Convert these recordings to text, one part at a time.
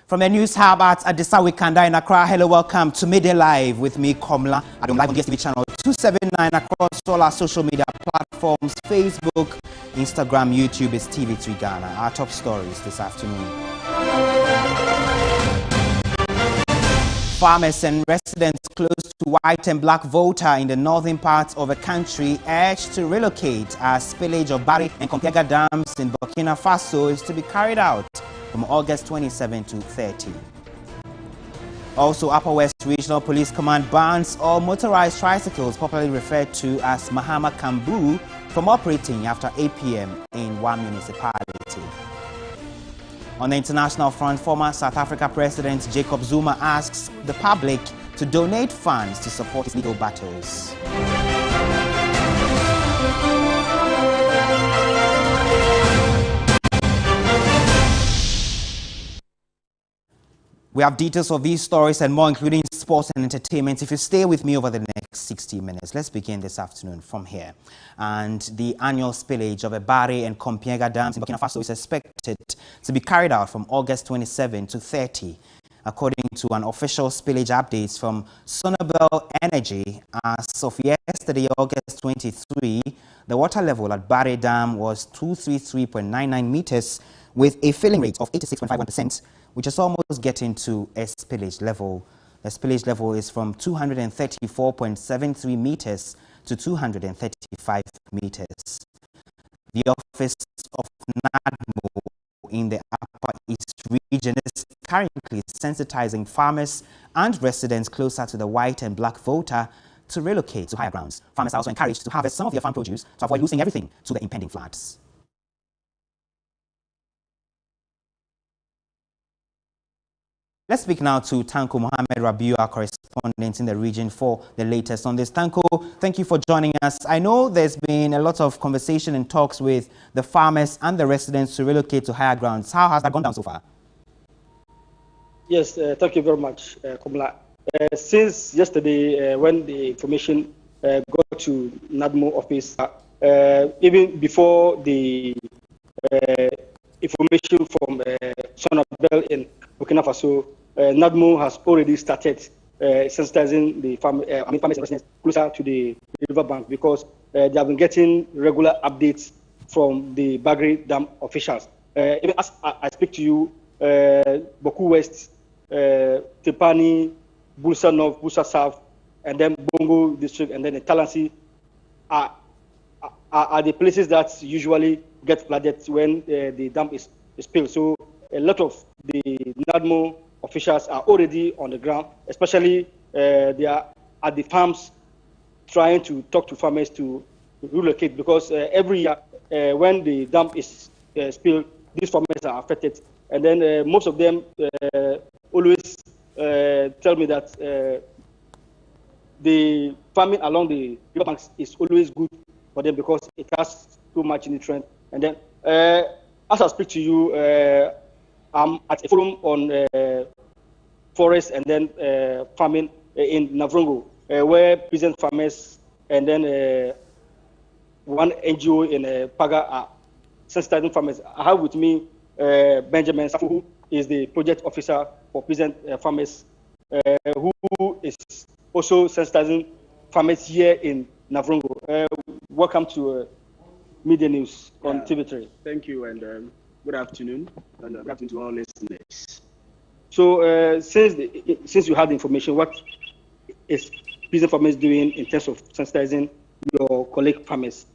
From the news hub at Adisawe Kanda in Accra, hello, welcome to Midday Live with me, Komla. I'm live on DSTV channel 279 across all our social media platforms, Facebook, Instagram, YouTube. It's TV3 Ghana. Our top stories this afternoon. Farmers and residents close to white and black voter in the northern part of the country urged to relocate as spillage of Barry and Kompiega dams in Burkina Faso is to be carried out from August 27 to 30. Also, Upper West Regional Police Command bans all motorized tricycles, popularly referred to as Mahama Kambu, from operating after 8 p.m. in one municipality. On the international front, former South Africa President Jacob Zuma asks the public to donate funds to support his legal battles. We have details of these stories and more, including sports and entertainment. If you stay with me over the next 60 minutes, let's begin this afternoon from here. And the annual spillage of Ebare and Kompiega dams in Burkina Faso is expected to be carried out from August 27 to 30. According to an official spillage update from Sonobel Energy, as of yesterday, August 23, the water level at Bare Dam was 233.99 meters with a filling rate of 86.51%, which is almost getting to a spillage level. The spillage level is from 234.73 meters to 235 meters. The office of NADMO in the Upper East region is currently sensitizing farmers and residents closer to the white and black voter to relocate to higher grounds. Farmers are also encouraged to harvest some of their farm produce to avoid losing everything to the impending floods. Let's speak now to Tanko Mohammed Rabiu, our correspondent in the region, for the latest on this. Tanko, thank you for joining us. I know there's been a lot of conversation and talks with the farmers and the residents to relocate to higher grounds. How has that gone down so far? Yes, thank you very much, Komla. Since yesterday, when the information got to NADMO office, even before the information from Sonobel in Burkina Faso, NADMO has already started sensitizing the farmers and residents closer to the riverbank because they have been getting regular updates from the Bagri Dam officials. Even as I speak to you, Boku West, Tepani, Bulsa North, Bulsa South, and then Bongo District, and then the Talansi are the places that usually get flooded when the dam is spilled. So a lot of the NADMO officials are already on the ground, especially they are at the farms trying to talk to farmers to relocate because every year when the dam is spilled, these farmers are affected. And then most of them always tell me that the farming along the riverbanks is always good for them because it has too much nutrient. And then as I speak to you, I'm at a forum on forest and then farming in Navrongo, where peasant farmers and then one NGO in Paga are sensitizing farmers. I have with me Benjamin Safu, who is the project officer for peasant farmers, who is also sensitizing farmers here in Navrongo. Welcome to Media News on TV3. Thank you, and good afternoon, and good afternoon to all listeners. So, since you have the information, what is peasant farmers doing in terms of sensitizing your colleague farmers?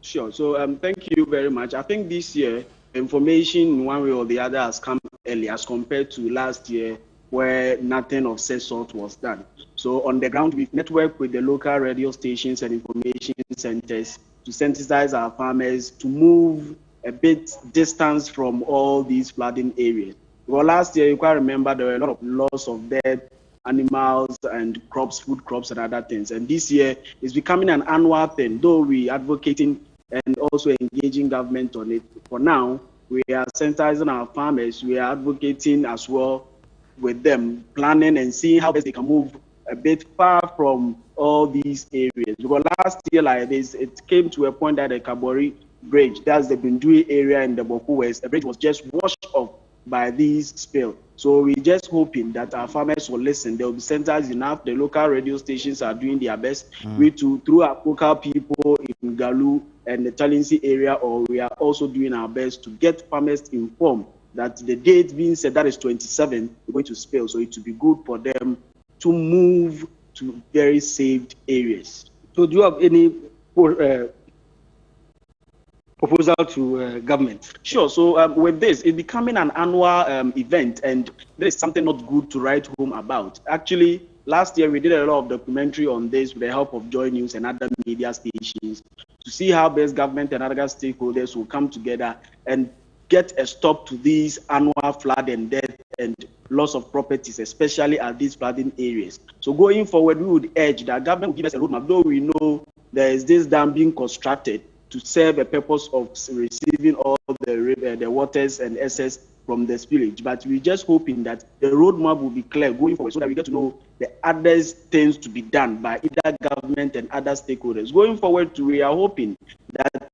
Sure. So, thank you very much. I think this year, information in one way or the other has come early as compared to last year, where nothing of such sort was done. So, on the ground, we've networked with the local radio stations and information centers to sensitize our farmers to move a bit distance from all these flooding areas. Well, last year, you can remember there were a lot of loss of dead animals and crops, food crops and other things. And this year is becoming an annual thing, though we advocating and also engaging government on it. For now, we are sensitizing our farmers. We are advocating as well with them, planning and seeing how best they can move a bit far from all these areas. Because last year, like this, it came to a point that the Kabori Bridge, that's the Bindui area in the Boku West, the bridge was just washed off by these spills. So we're just hoping that our farmers will listen. There will be centers enough. The local radio stations are doing their best. We too, through our local people in Galu and the Talinsi area, or we are also doing our best to get farmers informed that the date being said, that is 27, we're going to spill. So it will be good for them to move to very saved areas. So do you have any proposal to government? Sure. So with this, it's becoming an annual event, and there is something not good to write home about. Actually, last year we did a lot of documentary on this with the help of Joy News and other media stations to see how best government and other stakeholders will come together and get a stop to these annual flood and death and loss of properties, especially at these flooding areas. So going forward, we would urge that government will give us a roadmap, though we know there is this dam being constructed to serve a purpose of receiving all the waters and excess from the spillage. But we're just hoping that the roadmap will be clear going forward so that we get to know the other things to be done by either government and other stakeholders. Going forward, we are hoping that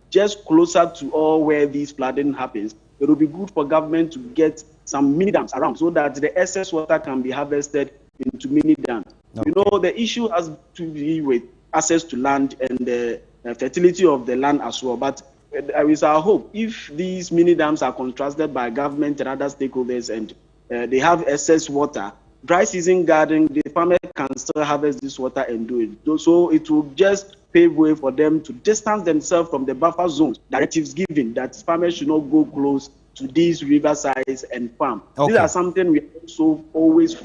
just closer to all where this flooding happens, it will be good for government to get some mini dams around so that the excess water can be harvested into mini dams. Okay. You know, the issue has to be with access to land and the fertility of the land as well. But it is our hope, if these mini dams are constructed by government and other stakeholders and they have excess water, dry season garden, the farmer can still harvest this water and do it. So it will just pave way for them to distance themselves from the buffer zones directives given that farmers should not go close to these riversides and farm. Okay. These are something we also always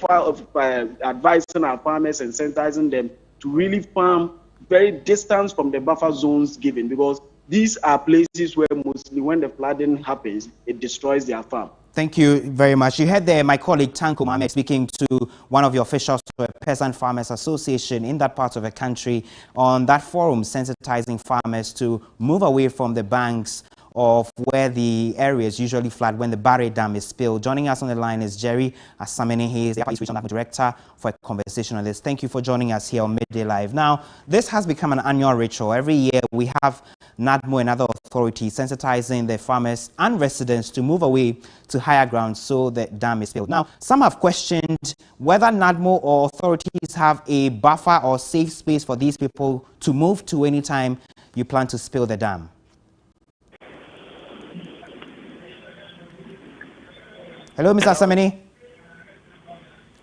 advising our farmers and sensitizing them to really farm very distant from the buffer zones given, because these are places where mostly when the flooding happens, it destroys their farm. Thank you very much. You heard there my colleague Tanko Mohammed speaking to one of the officials of a Peasant Farmers Association in that part of the country on that forum, sensitizing farmers to move away from the banks of where the areas usually flood when the Barre Dam is spilled. Joining us on the line is Jerry Asamene. He is the Regional Director for a conversation on this. Thank you for joining us here on Midday Live. Now, this has become an annual ritual. Every year we have NADMO and other authorities sensitizing the farmers and residents to move away to higher ground so the dam is filled. Now, some have questioned whether NADMO or authorities have a buffer or safe space for these people to move to anytime you plan to spill the dam. Hello, Mr. Asamene.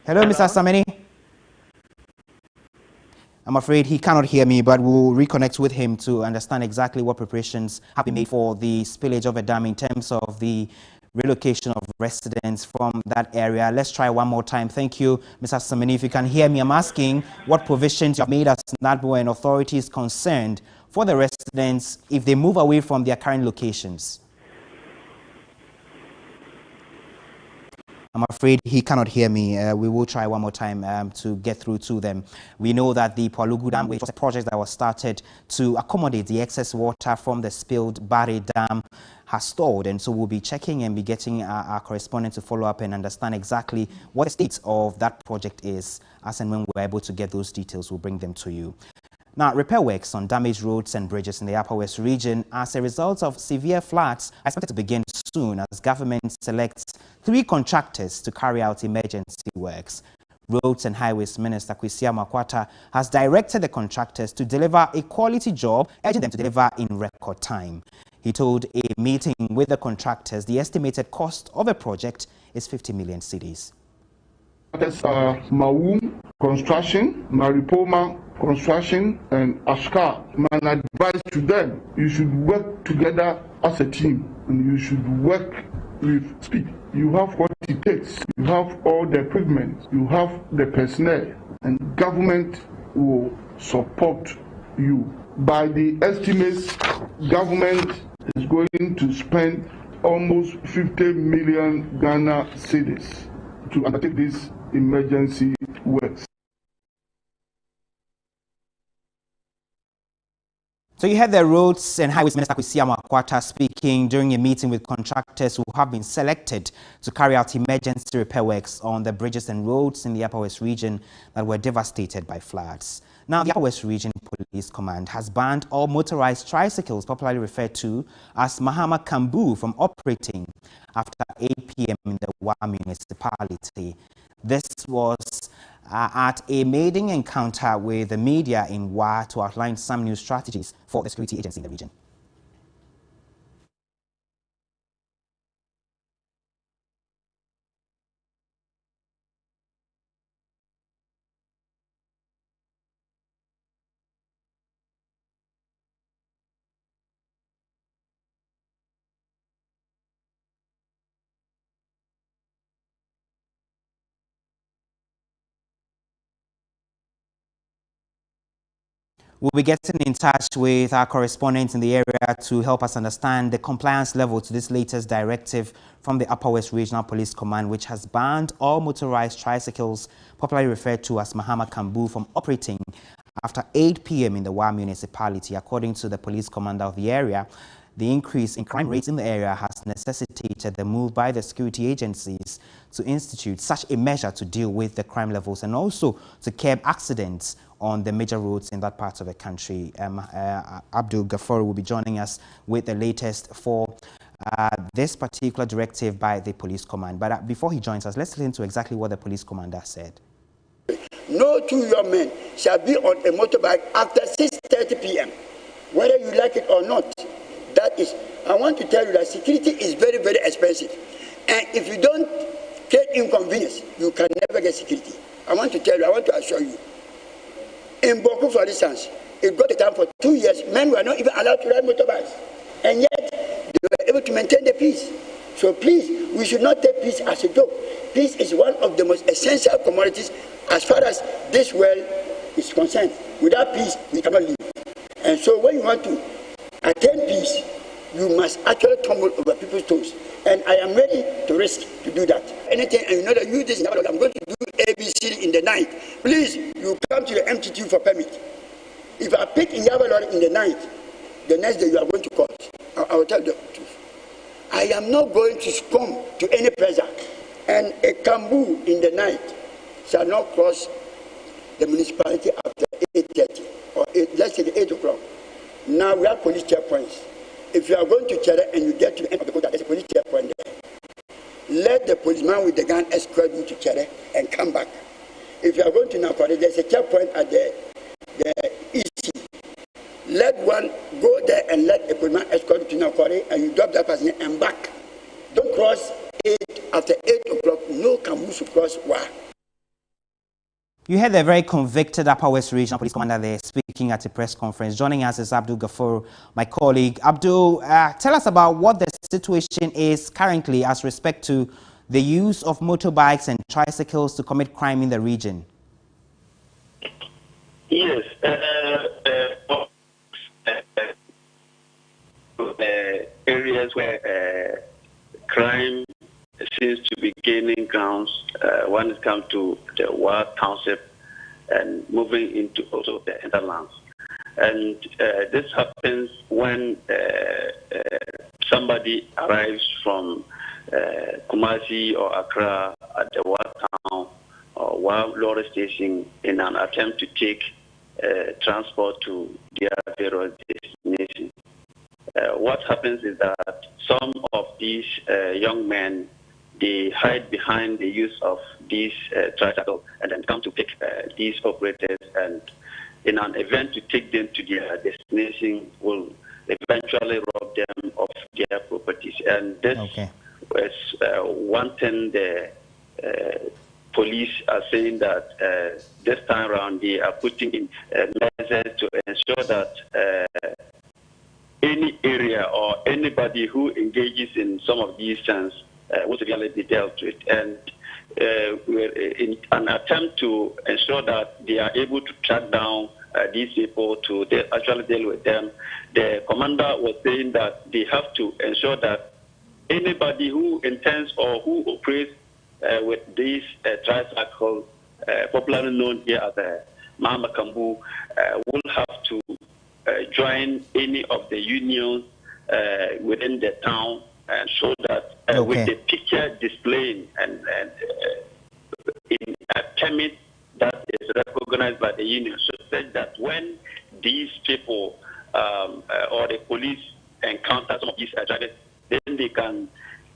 Hello, Mr. Asamene. I'm afraid he cannot hear me, but we'll reconnect with him to understand exactly what preparations have been made for the spillage of a dam in terms of the relocation of residents from that area. Let's try one more time. Thank you, Mr. Asamene. If you can hear me, I'm asking what provisions you have made as NADMO and authorities concerned for the residents if they move away from their current locations. I'm afraid he cannot hear me. We will try one more time to get through to them. We know that the Palugu Dam, which was a project that was started to accommodate the excess water from the spilled Barre Dam, has stalled. And so we'll be checking and be getting our correspondent to follow up and understand exactly what the state of that project is. As and when we're able to get those details, we'll bring them to you. Now, repair works on damaged roads and bridges in the Upper West region as a result of severe floods are expected to begin soon as government selects 3 contractors to carry out emergency works. Roads and Highways Minister Kwesi Amakwata has directed the contractors to deliver a quality job, urging them to deliver in record time. He told a meeting with the contractors the estimated cost of a project is 50 million cedis. Maum Construction, Maripoma Construction, and Ashka. My advice to them, you should work together as a team and you should work with speed. You have what it takes. You have all the equipment. You have the personnel, and government will support you. By the estimates, government is going to spend almost 50 million Ghana cedis to undertake these emergency works. So you heard the Roads and Highways Minister Kwesi Amakwata speaking during a meeting with contractors who have been selected to carry out emergency repair works on the bridges and roads in the Upper West region that were devastated by floods. Now, the Upper West Region Police Command has banned all motorized tricycles, popularly referred to as Mahama Kambu, from operating after 8 p.m. in the Wa municipality. This was at a maiden encounter with the media in Wa to outline some new strategies for the security agency in the region. We'll be getting in touch with our correspondents in the area to help us understand the compliance level to this latest directive from the Upper West Regional Police Command, which has banned all motorized tricycles, popularly referred to as Mahama Kambu, from operating after 8 p.m. in the Wa municipality. According to the police commander of the area, the increase in crime rates in the area has necessitated the move by the security agencies to institute such a measure to deal with the crime levels and also to curb accidents on the major roads in that part of the country. Abdul Ghaffar will be joining us with the latest for this particular directive by the police command. But before he joins us, let's listen to exactly what the police commander said. No two young men shall be on a motorbike after 6:30 p.m., whether you like it or not. That is, I want to tell you that security is very, very expensive. And if you don't create inconvenience, you can never get security. I want to tell you, I want to assure you. In Boku, for instance, it got a time for 2 years, men were not even allowed to ride motorbikes. And yet, they were able to maintain the peace. So please, we should not take peace as a joke. Peace is one of the most essential commodities as far as this world is concerned. Without peace, we cannot live. And so when you want to attain peace, you must actually tumble over people's toes. And I am ready to risk to do that. Anything, and you know that you this, I'm going to do ABC in the night. Please, you come to the MTT for permit. If I pick in Yabalori in the night, the next day you are going to court. I will tell the truth. I am not going to succumb to any pressure. And a Kambu in the night shall not cross the municipality after 8:30 or let's say 8 o'clock. Now we have police checkpoints. If you are going to Chere and you get to the end of the quota, there's a police checkpoint there. Let the policeman with the gun escort you to Chere and come back. If you are going to Nakore, there's a checkpoint at the EC. Let one go there and let a policeman escort you to Nakore and you drop that person and back. Don't cross 8 after 8 o'clock. No Kambu should cross Wa. You heard the very convicted Upper West Regional Police Commander there speaking at a press conference. Joining us is Abdul Ghaffar, my colleague. Abdul, tell us about what the situation is currently as respect to the use of motorbikes and tricycles to commit crime in the region. Yes. Areas where crime seems to be gaining grounds when it comes to the Wa Township and moving into also the hinterlands. And this happens when somebody arrives from Kumasi or Accra at the Wa Town or Wa Lorry Station in an attempt to take transport to their various destinations. What happens is that some of these young men, they hide behind the use of these tricycles and then come to pick these operators, and in an event to take them to their destination will eventually rob them of their properties. And this was one thing the police are saying that this time around they are putting in measures to ensure that any area or anybody who engages in some of these things will severely be dealt with. And we're in an attempt to ensure that they are able to track down these people to actually deal with them. The commander was saying that they have to ensure that anybody who intends or who operates with these tricycles, popularly known here as Mahama Kambu, will have to join any of the unions within the town and show that with the picture displaying and in a permit that is recognized by the union, so that when these people or the police encounter some of these drivers, then they can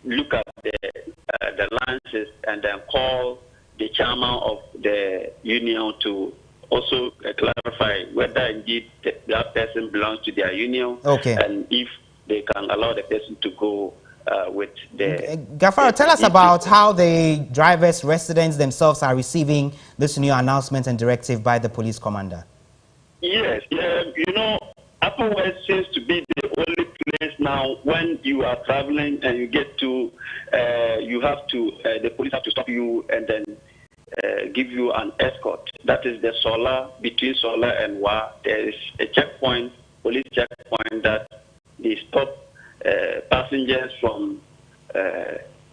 look at the licenses and then call the chairman of the union to also clarify whether indeed that person belongs to their union, and if they can allow the person to go with the... Gafaro, tell us about how the drivers, residents themselves are receiving this new announcement and directive by the police commander. Yes, you know, Upper West seems to be the only place now when you are traveling and you get to, the police have to stop you and then give you an escort. That is the Sola, between Sola and Wa. There is a checkpoint, police checkpoint, that they stop passengers from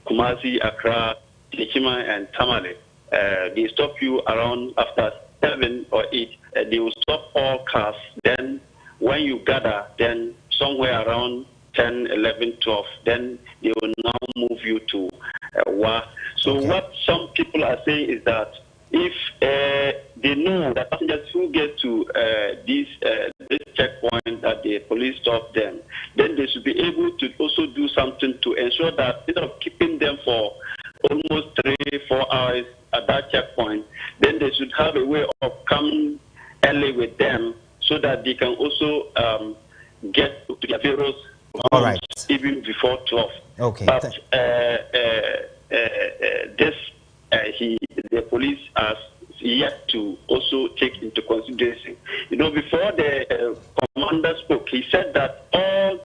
Kumasi, Accra, Tichima, and Tamale. They stop you around after 7 or 8. They will stop all cars. Then when you gather, then somewhere around 10, 11, 12, then they will now move you to Wa. So what some people are saying is that if they know that passengers who get to this checkpoint that the police stop them, then they should be able to also do something to ensure that instead of keeping them for almost 3-4 hours at that checkpoint, then they should have a way of coming early with them so that they can also get to their various homes even before 12. But the police has yet to also take into consideration. You know, before the commander spoke, he said that all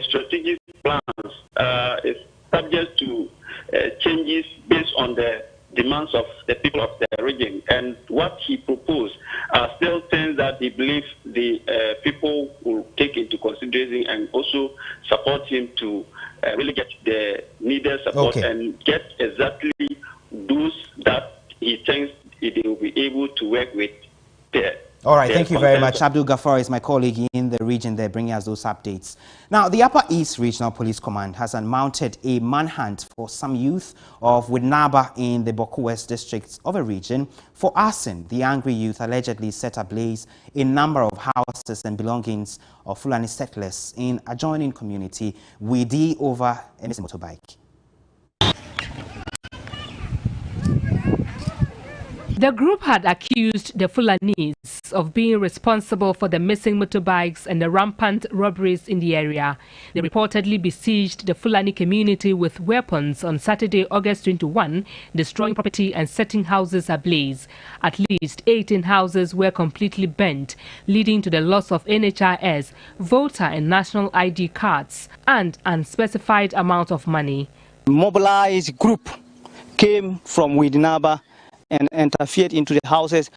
strategic plans is subject to changes based on the demands of the people of the region. And what he proposed are still things that he believes the people will take into consideration and also support him to really get the needed support and get exactly those that he thinks they will be able to work with there. All right, thank you very much. Abdul Ghaffar is my colleague in the region there bringing us those updates. Now, the Upper East Regional Police Command has mounted a manhunt for some youth of Widnaba in the Boku West districts of a region for arson. The angry youth allegedly set ablaze a number of houses and belongings of Fulani settlers in adjoining community Midday over a missing motorbike. The group had accused the Fulanis of being responsible for the missing motorbikes and the rampant robberies in the area. They reportedly besieged the Fulani community with weapons on Saturday, August 21, destroying property and setting houses ablaze. At least 18 houses were completely burnt, leading to the loss of NHIS, voter and national ID cards, and unspecified amount of money. Mobilized group came from Widnaba and interfered into the houses,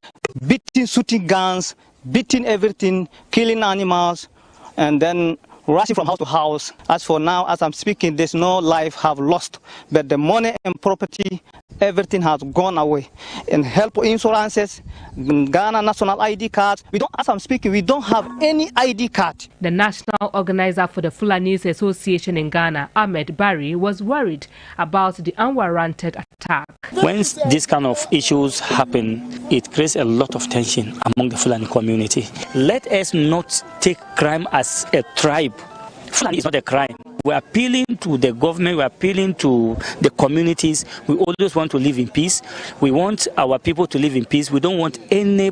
beating, shooting guns, beating everything, killing animals, and then rushing from house to house. As for now, as I'm speaking, there's no life have lost, but the money and property, everything has gone away. And health insurances, Ghana national ID cards. As I'm speaking, we don't have any ID card. The national organizer for the Fulanis Association in Ghana, Ahmed Barry, was worried about the unwarranted attack. When these kind of issues happen, it creates a lot of tension among the Fulani community. Let us not take crime as a tribe. Fulani is not a crime. We're appealing to the government, we're appealing to the communities. We always want to live in peace. We want our people to live in peace. We don't want any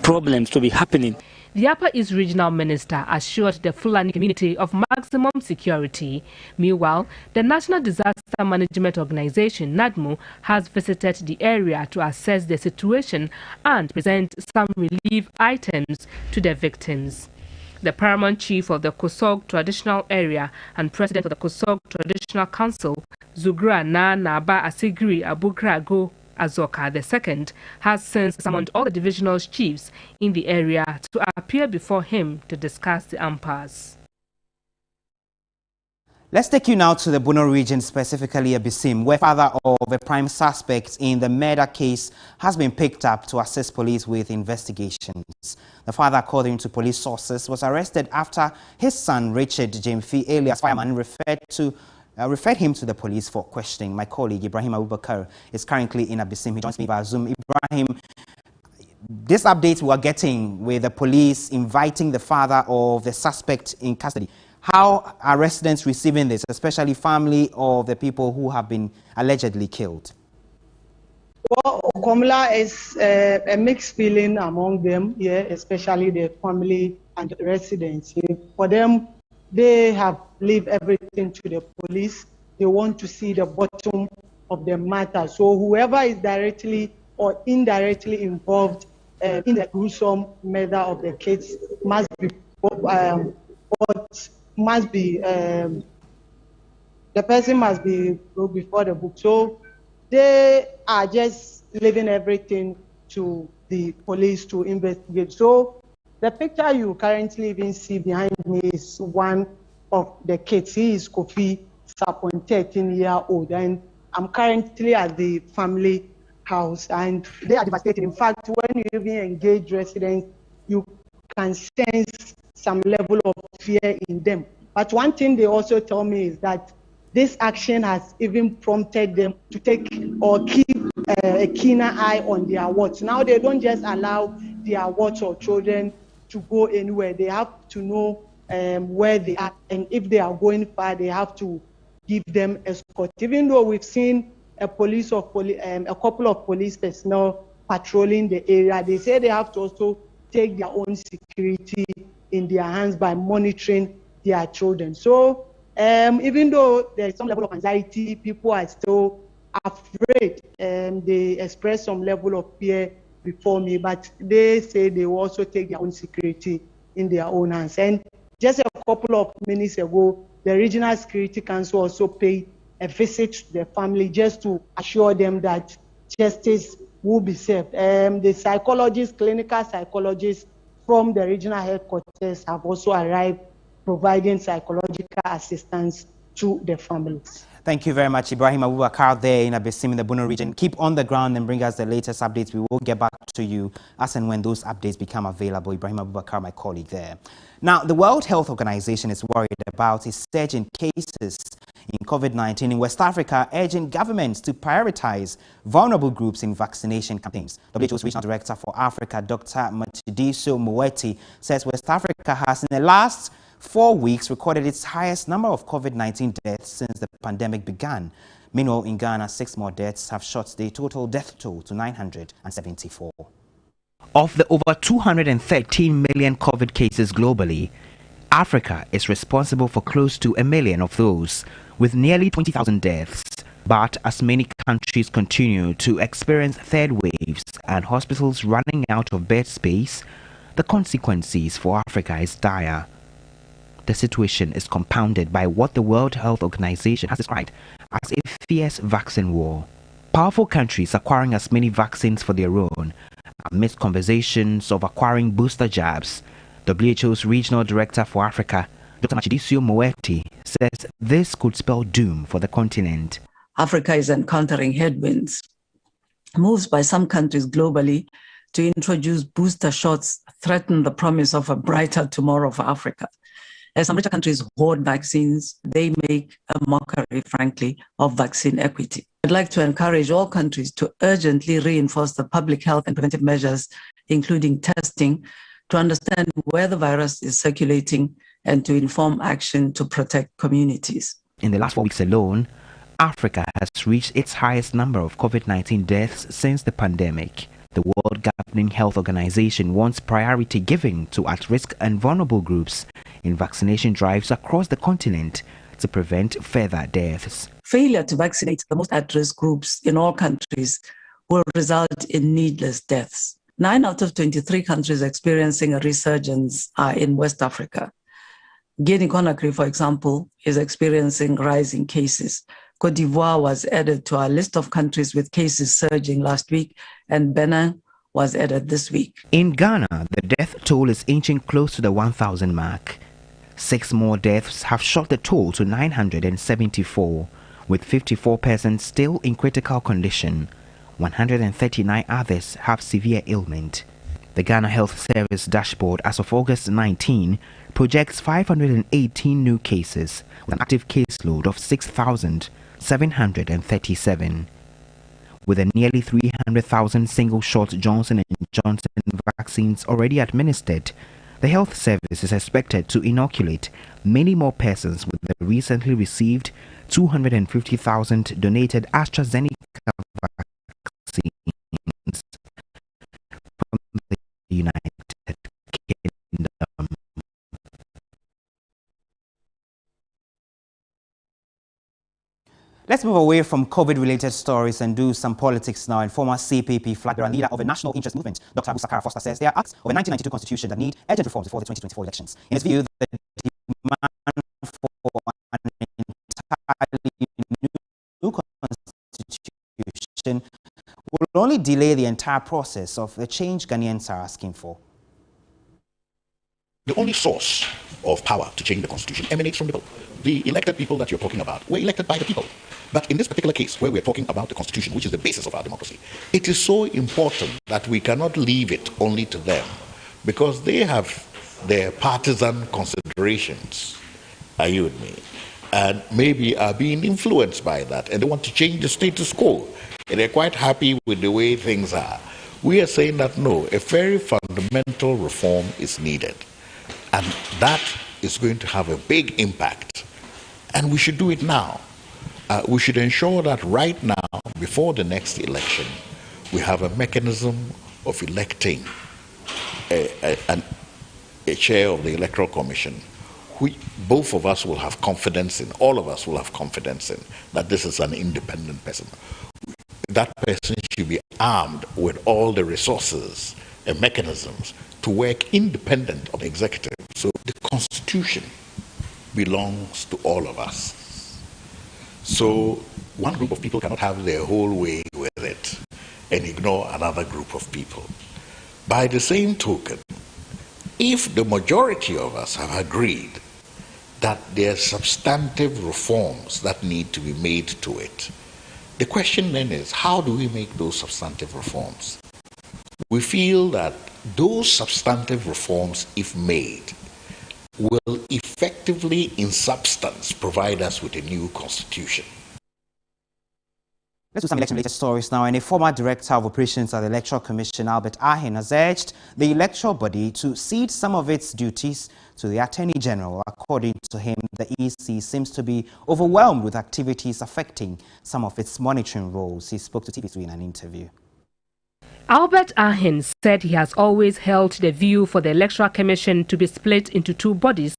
problems to be happening. The Upper East Regional Minister assured the Fulani community of maximum security. Meanwhile, the National Disaster Management Organization, NADMO, has visited the area to assess the situation and present some relief items to the victims. The paramount chief of the Kosog traditional area and president of the Kosog Traditional Council, Zugra Na Naba Asigri Abukrago Azoka II, has since summoned all the divisional chiefs in the area to appear before him to discuss the impasse. Let's take you now to the Bono region, specifically Abisim, where father of a prime suspect in the murder case has been picked up to assist police with investigations. The father, according to police sources, was arrested after his son, Richard Jemfi, alias Fireman, referred him to the police for questioning. My colleague, Ibrahim Abubakar, is currently in Abisim. He joins me via Zoom. Ibrahim, this update we are getting with the police inviting the father of the suspect in custody. How are residents receiving this, especially family of the people who have been allegedly killed? Well, Communal is a mixed feeling among them, yeah, especially the family and the residents. Yeah. For them, they have leave everything to the police. They want to see the bottom of the matter. So whoever is directly or indirectly involved in the gruesome murder of the kids must be the person must be brought before the book. So they are just leaving everything to the police to investigate. So the picture you currently even see behind me is one of the kids. He is Kofi Sapon, 13-year-old, and I'm currently at the family house, and they are devastated. In fact, when you even engage residents, you can sense some level of fear in them. But one thing they also tell me is that this action has even prompted them to take or keep a keener eye on their wards. Now they don't just allow their wards or children to go anywhere. They have to know where they are, and if they are going far, they have to give them escort. Even though we've seen a couple of police personnel patrolling the area, they say they have to also take their own security in their hands by monitoring their children. So even though there's some level of anxiety, people are still afraid. They express some level of fear before me, but they say they will also take their own security in their own hands. And just a couple of minutes ago, the Regional Security Council also paid a visit to the family just to assure them that justice will be served. The psychologists, clinical psychologists from the regional headquarters have also arrived, providing psychological assistance to the families. Thank you very much, Ibrahim Abubakar there in Abesim in the Bono region. Keep on the ground and bring us the latest updates. We will get back to you as and when those updates become available. Ibrahim Abubakar, my colleague there. Now, the World Health Organization is worried about a surge in cases in COVID-19 in West Africa, urging governments to prioritize vulnerable groups in vaccination campaigns. WHO's Regional Director for Africa, Dr. Matshidiso Moeti, says West Africa has, in the last 4 weeks, recorded its highest number of COVID-19 deaths since the pandemic began. Meanwhile, in Ghana, 6 more deaths have shot the total death toll to 974. Of the over 213 million COVID cases globally, Africa is responsible for close to 1 million of those, with nearly 20,000 deaths. But as many countries continue to experience third waves and hospitals running out of bed space, the consequences for Africa is dire. The situation is compounded by what the World Health Organization has described as a fierce vaccine war. Powerful countries acquiring as many vaccines for their own amidst conversations of acquiring booster jabs. WHO's Regional Director for Africa, Dr. Matshidiso Moeti, says this could spell doom for the continent. Africa is encountering headwinds. Moves by some countries globally to introduce booster shots threaten the promise of a brighter tomorrow for Africa. As some richer countries hoard vaccines, they make a mockery, frankly, of vaccine equity. I'd like to encourage all countries to urgently reinforce the public health and preventive measures, including testing, to understand where the virus is circulating and to inform action to protect communities. In the last 4 weeks alone, Africa has reached its highest number of COVID-19 deaths since the pandemic. The World Governing Health Organization wants priority given to at-risk and vulnerable groups in vaccination drives across the continent to prevent further deaths. Failure to vaccinate the most at-risk groups in all countries will result in needless deaths. 9 out of 23 countries experiencing a resurgence are in West Africa. Guinea-Conakry, for example, is experiencing rising cases. Côte d'Ivoire was added to our list of countries with cases surging last week, and Benin was added this week. In Ghana, the death toll is inching close to the 1,000 mark. 6 more deaths have shot the toll to 974, with 54 persons still in critical condition. 139 others have severe ailment. The Ghana Health Service dashboard as of August 19 projects 518 new cases with an active caseload of 6,737. With the nearly 300,000 single-shot Johnson & Johnson vaccines already administered, the health service is expected to inoculate many more persons with the recently received 250,000 donated AstraZeneca vaccines from the United Kingdom. Let's move away from COVID-related stories and do some politics now. And former CPP flag and leader of a national interest movement, Dr. Abu Sakara Foster, says there are acts of a 1992 constitution that need urgent reforms before the 2024 elections. In his view, the demand for an entirely new constitution will only delay the entire process of the change Ghanaians are asking for. The only source of power to change the constitution emanates from the people. The elected people that you're talking about were elected by the people. But in this particular case, where we're talking about the constitution, which is the basis of our democracy, it is so important that we cannot leave it only to them, because they have their partisan considerations. Are you with me? And maybe are being influenced by that, and they want to change the status quo, and they're quite happy with the way things are. We are saying that no, a very fundamental reform is needed, and that is going to have a big impact, and we should do it now. We should ensure that right now, before the next election, we have a mechanism of electing a chair of the Electoral Commission, which both of us will have confidence in, all of us will have confidence in, that this is an independent person. That person should be armed with all the resources and mechanisms to work independent of the executive. So the Constitution belongs to all of us. So one group of people cannot have their whole way with it and ignore another group of people. By the same token, if the majority of us have agreed that there are substantive reforms that need to be made to it, the question then is, how do we make those substantive reforms? We feel that those substantive reforms, if made, will effectively, in substance, provide us with a new constitution. Let's do some election-related stories now. And a former director of operations at the Electoral Commission, Albert Ahen, has urged the electoral body to cede some of its duties to the Attorney General. According to him, the EC seems to be overwhelmed with activities affecting some of its monitoring roles. He spoke to TV3 in an interview. Albert Ahen said he has always held the view for the Electoral Commission to be split into two bodies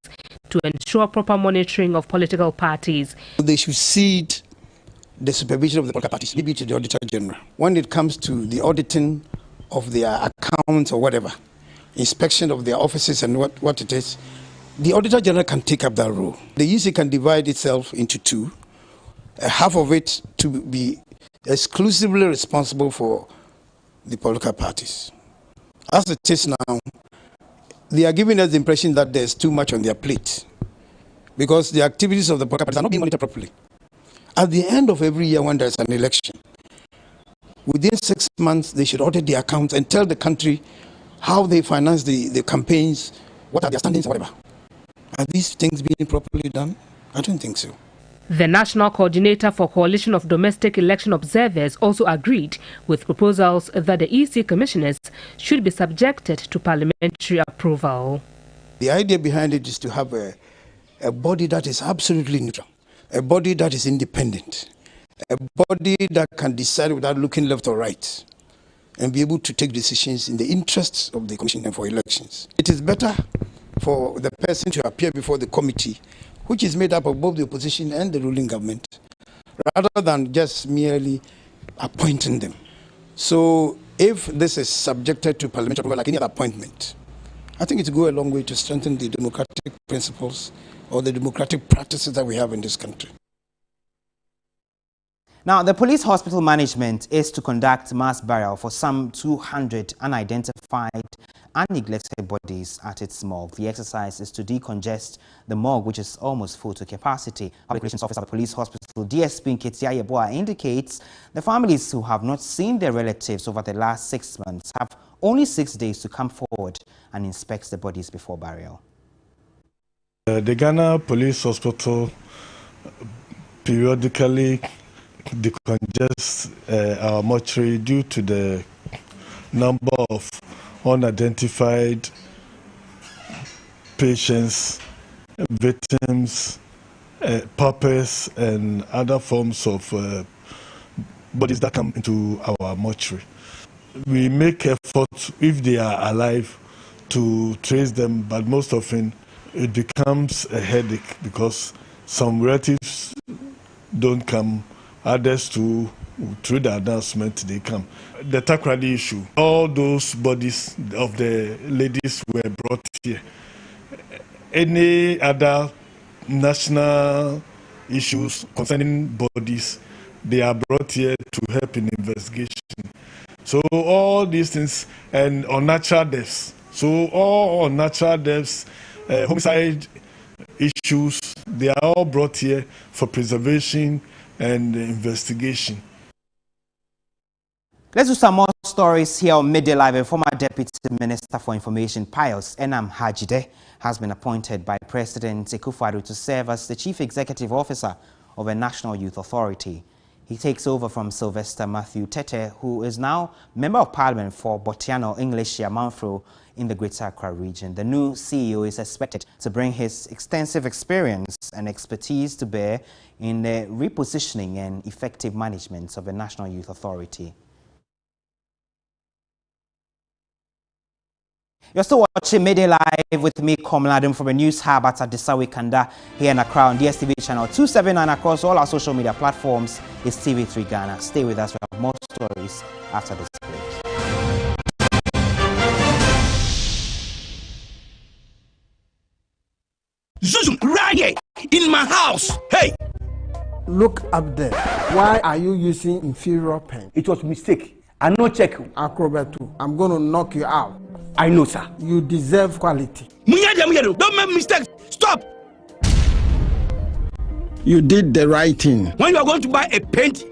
to ensure proper monitoring of political parties. They should cede the supervision of the political parties, maybe to the Auditor General. When it comes to the auditing of their accounts or whatever, inspection of their offices and what it is, the Auditor General can take up that role. The EC can divide itself into two, half of it to be exclusively responsible for the political parties. As it is now, they are giving us the impression that there's too much on their plate because the activities of the political parties are not being monitored properly. At the end of every year when there's an election, within 6 months, they should audit the accounts and tell the country how they finance the campaigns, what are their standings, whatever. Are these things being properly done? I don't think so. The National Coordinator for Coalition of Domestic Election Observers also agreed with proposals that the EC commissioners should be subjected to parliamentary approval. The idea behind it is to have a body that is absolutely neutral, a body that is independent, a body that can decide without looking left or right and be able to take decisions in the interests of the Commission for Elections. It is better for the person to appear before the committee, which is made up of both the opposition and the ruling government, rather than just merely appointing them. So if this is subjected to parliamentary approval like any other appointment, I think it will go a long way to strengthen the democratic principles or the democratic practices that we have in this country. Now, the police hospital management is to conduct mass burial for some 200 unidentified and neglected bodies at its morgue. The exercise is to decongest the morgue, which is almost full to capacity. Public Relations Officer of the Police Hospital, DSP Nketia Yeboah, indicates the families who have not seen their relatives over the last 6 months have only 6 days to come forward and inspect the bodies before burial. The Ghana Police Hospital periodically decongest our mortuary due to the number of unidentified patients, victims, paupers, and other forms of bodies that come into our mortuary. We make efforts, if they are alive, to trace them, but most often it becomes a headache because some relatives don't come, others too, through the announcement they come. The Takrady issue, all those bodies of the ladies were brought here. Any other national issues concerning bodies, they are brought here to help in investigation. So all these things, and unnatural deaths. So all unnatural deaths, homicide issues, they are all brought here for preservation and investigation. Let's do some more stories here on Midday Live. A former Deputy Minister for Information, Pius Enam Hajide, has been appointed by President Akufo-Addo to serve as the Chief Executive Officer of a National Youth Authority. He takes over from Sylvester Matthew Tete, who is now Member of Parliament for Botiano English Yamanfro in the Greater Accra region. The new CEO is expected to bring his extensive experience and expertise to bear in the repositioning and effective management of the National Youth Authority. You're still watching Midday Live with me, Communal, from the News Hub at Adisawe Kanda here in Accra on DSTV channel 279 across all our social media platforms. It's TV3 Ghana. Stay with us. We have more stories after this break. Zuzum, right here in my house. Hey! Look up there. Why are you using inferior pen? It was a mistake. I no check. Acrobat2, I'm going to knock you out. I know, sir. You deserve quality. Don't make mistakes. Stop. You did the right thing. When you are going to buy a paint,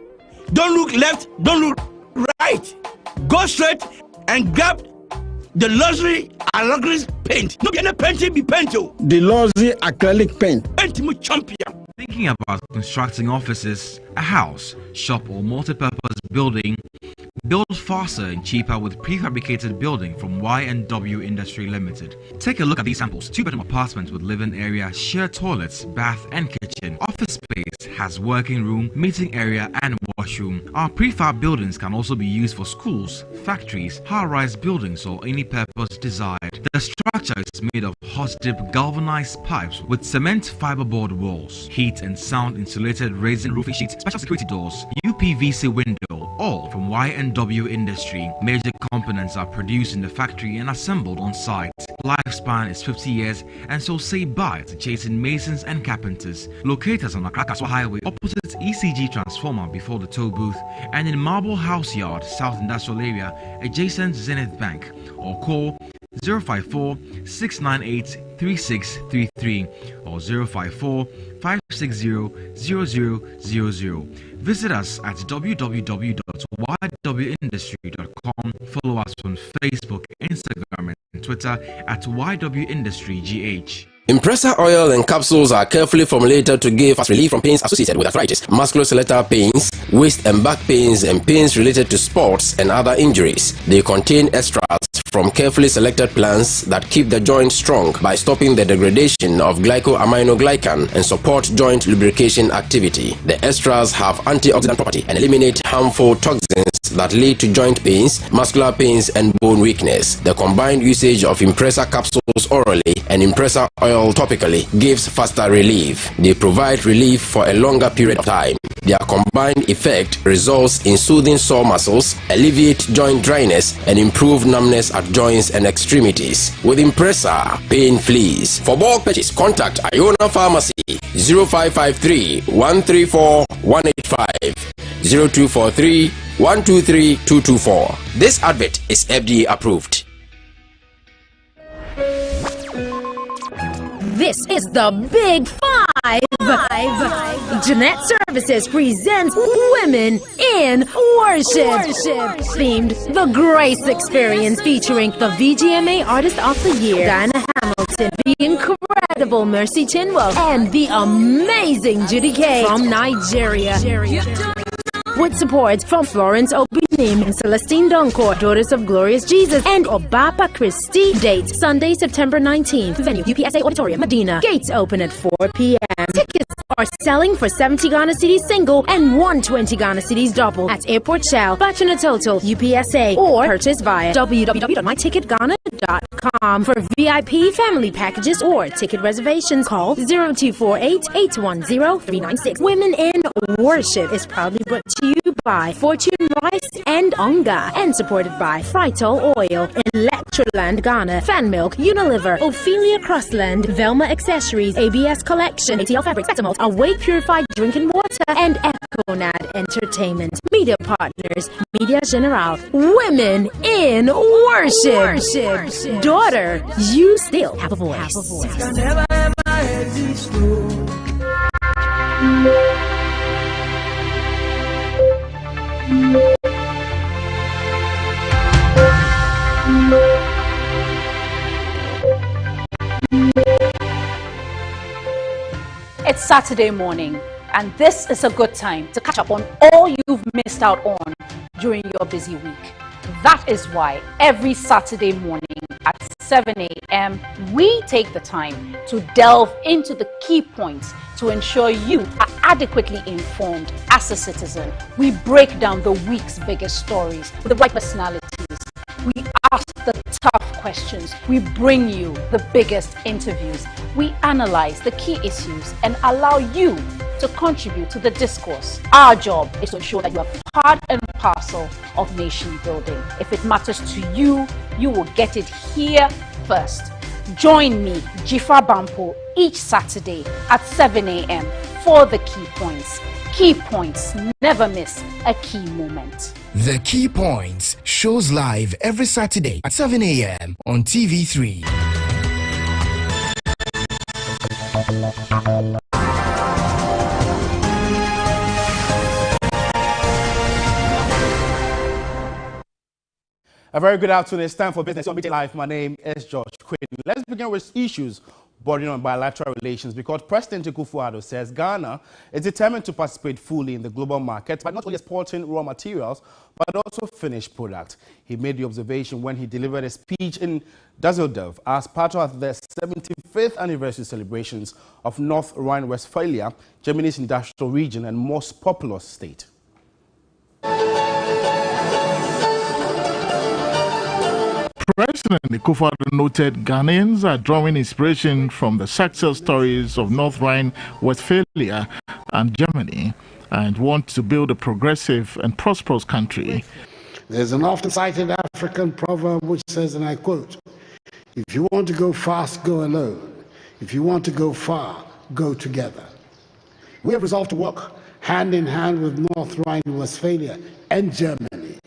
don't look left, don't look right. Go straight and grab the luxury paint. No get painting be paint. The luxury acrylic paint. Paint me champion. Thinking about constructing offices, a house, shop or multi-purpose building? Build faster and cheaper with prefabricated building from Y&W Industry Limited. Take a look at these samples. 2-bedroom apartments with living area, shared toilets, bath and kitchen. Office space has working room, meeting area and washroom. Our prefab buildings can also be used for schools, factories, high-rise buildings or any purpose desired. The structure is made of hot-dip galvanized pipes with cement fiberboard walls, heat and sound insulated resin roofing sheets, special security doors, UPVC window, all from Y&W Industry. Major components are produced in the factory and assembled on site. Lifespan is 50 years and so say bye to chasing masons and carpenters. Locate us on Akrakaswa Highway opposite ECG transformer before the toll booth and in Marble House Yard, South Industrial Area adjacent Zenith Bank, or call 054-698-3633 or 054-560-0000. Visit us at www.ywindustry.com. Follow us on Facebook, Instagram, and Twitter at YWIndustryGH. Impressor oil and capsules are carefully formulated to give fast relief from pains associated with arthritis, musculoskeletal pains, waist and back pains, and pains related to sports and other injuries. They contain extracts from carefully selected plants that keep the joint strong by stopping the degradation of glycosaminoglycan and support joint lubrication activity. The extras have antioxidant property and eliminate harmful toxins that lead to joint pains, muscular pains, and bone weakness. The combined usage of Impressor capsules orally and Impressor oil topically gives faster relief. They provide relief for a longer period of time. Their combined effect results in soothing sore muscles, alleviate joint dryness, and improve numbness at joints and extremities. With Impressor, pain flees. For bulk purchase, contact Iona Pharmacy 0553 134 185 0243 123 224. This advert is FDA approved. This is the Big Five. Jeanette Services presents Women in Worship. Themed The Grace Experience, featuring the VGMA Artist of the Year, Diana Hamilton, the incredible Mercy Chinwell, and the amazing Judy K from Nigeria. with support from Florence Obinim and Celestine Donkor, Daughters of Glorious Jesus, and Obapa Christie. Date Sunday, September 19th. Venue UPSA Auditorium, Medina. Gates open at 4 p.m. Tickets are selling for 70 Ghana cedis single and 120 Ghana cedis double at Airport Shell, Bachelor Total, UPSA, or purchase via www.myticketghana.com. For VIP family packages or ticket reservations, call 0248-810-396. Women in Worship is proudly brought to you by Fortune Rice and Onga, and supported by Frytol Oil, Electroland Ghana, Fan Milk, Unilever, Ophelia Crossland, Velma Accessories, ABS Collection, ATL Fabrics, Betamalt, Awake Purified Drinking Water, and Econad Entertainment. Media partners, Media General. Women in Worship. Daughter, you still have a voice. It's Saturday morning, and this is a good time to catch up on all you've missed out on during your busy week. That is why every Saturday morning at 7 a.m. we take the time to delve into the key points to ensure you are adequately informed as a citizen. We break down the week's biggest stories with the right personalities. We ask the tough questions. We bring you the biggest interviews. We analyze the key issues and allow you to contribute to the discourse. Our job is to ensure that you are part and parcel of nation building. If it matters to you, you will get it here first. Join me, Jifa Bampo, each Saturday at 7 a.m. for the key points. Key Points, never miss a key moment. The Key Points shows live every Saturday at 7 a.m. on TV3. A very good afternoon. It's time for Business on MIDDAY Live. My name is George Quinn. Let's begin with issues bordering on bilateral relations, because President Akufo-Addo says Ghana is determined to participate fully in the global market by not only exporting raw materials but also finished products. He made the observation when he delivered a speech in Düsseldorf as part of the 75th anniversary celebrations of North Rhine-Westphalia, Germany's industrial region and most populous state. President Akufo-Addo noted Ghanaians are drawing inspiration from the success stories of North Rhine-Westphalia and Germany and want to build a progressive and prosperous country. There's an often-cited African proverb which says, and I quote, "If you want to go fast, go alone. If you want to go far, go together." We have resolved to work hand in hand with North Rhine-Westphalia and Germany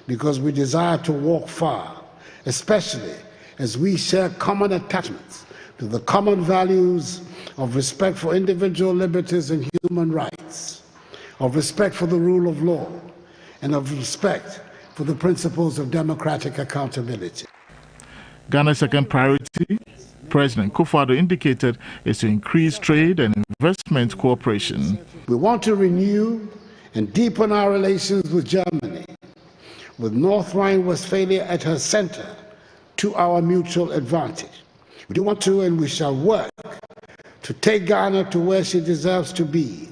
because we desire to walk far, especially as we share common attachments to the common values of respect for individual liberties and human rights, of respect for the rule of law, and of respect for the principles of democratic accountability. Ghana's second priority, President Akufo-Addo indicated, is to increase trade and investment cooperation. We want to renew and deepen our relations with Germany, with North Rhine-Westphalia at her center, to our mutual advantage. We do want to, and we shall work to take Ghana to where she deserves to be,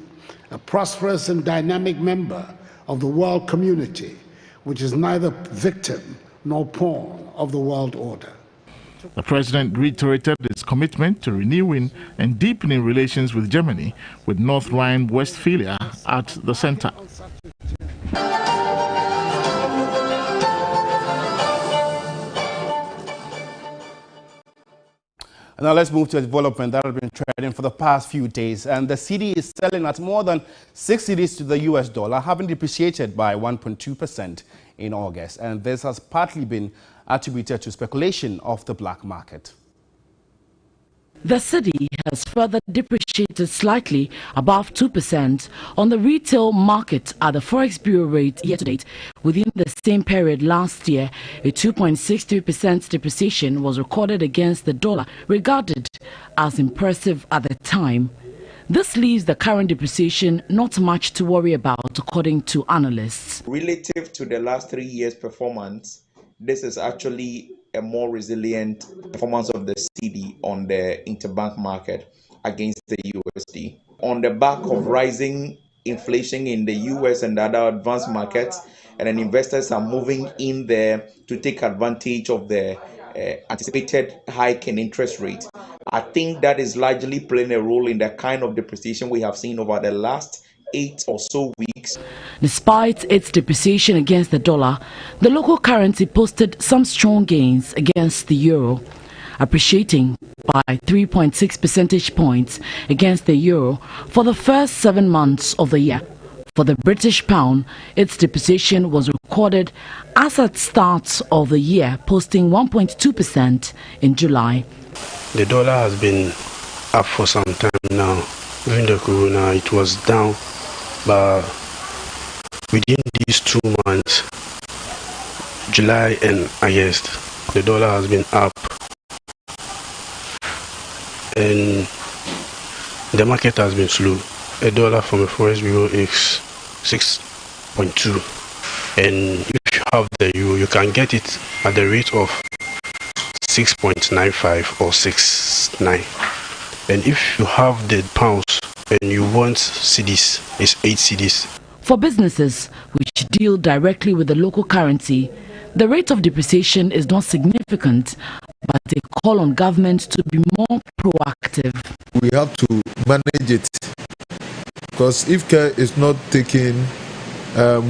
a prosperous and dynamic member of the world community, which is neither victim nor pawn of the world order. The president reiterated his commitment to renewing and deepening relations with Germany, with North Rhine-Westphalia at the center. Now let's move to a development that has been trading for the past few days, and the cedi is selling at more than 6 cedis to the US dollar, having depreciated by 1.2% in August, and this has partly been attributed to speculation of the black market. The cedi has further depreciated slightly above 2% on the retail market at the Forex Bureau rate year-to-date. Within the same period last year, a 2.63% depreciation was recorded against the dollar, regarded as impressive at the time. This leaves the current depreciation not much to worry about, according to analysts. Relative to the last 3 years' performance, this is actually a more resilient performance of the cedi on the interbank market against the USD. On the back of rising inflation in the US and other advanced markets, and then investors are moving in there to take advantage of the anticipated hike in interest rates. I think that is largely playing a role in the kind of depreciation we have seen over the last 8 or so weeks. Despite its depreciation against the dollar, the local currency posted some strong gains against the euro, appreciating by 3.6 percentage points against the euro for the first 7 months of the year. For the British pound, its depreciation was recorded as at start of the year, posting 1.2% in July. The dollar has been up for some time now. During the corona, it was down, but within these 2 months, July and August, the dollar has been up, and the market has been slow. A dollar from a forex bureau is 6.2, and if you have the euro, you can get it at the rate of 6.95 or 6.9. And if you have the pounds and you want cedis, it's 8 cedis. For businesses which deal directly with the local currency, the rate of depreciation is not significant, but they call on government to be more proactive. We have to manage it, because if care is not taken,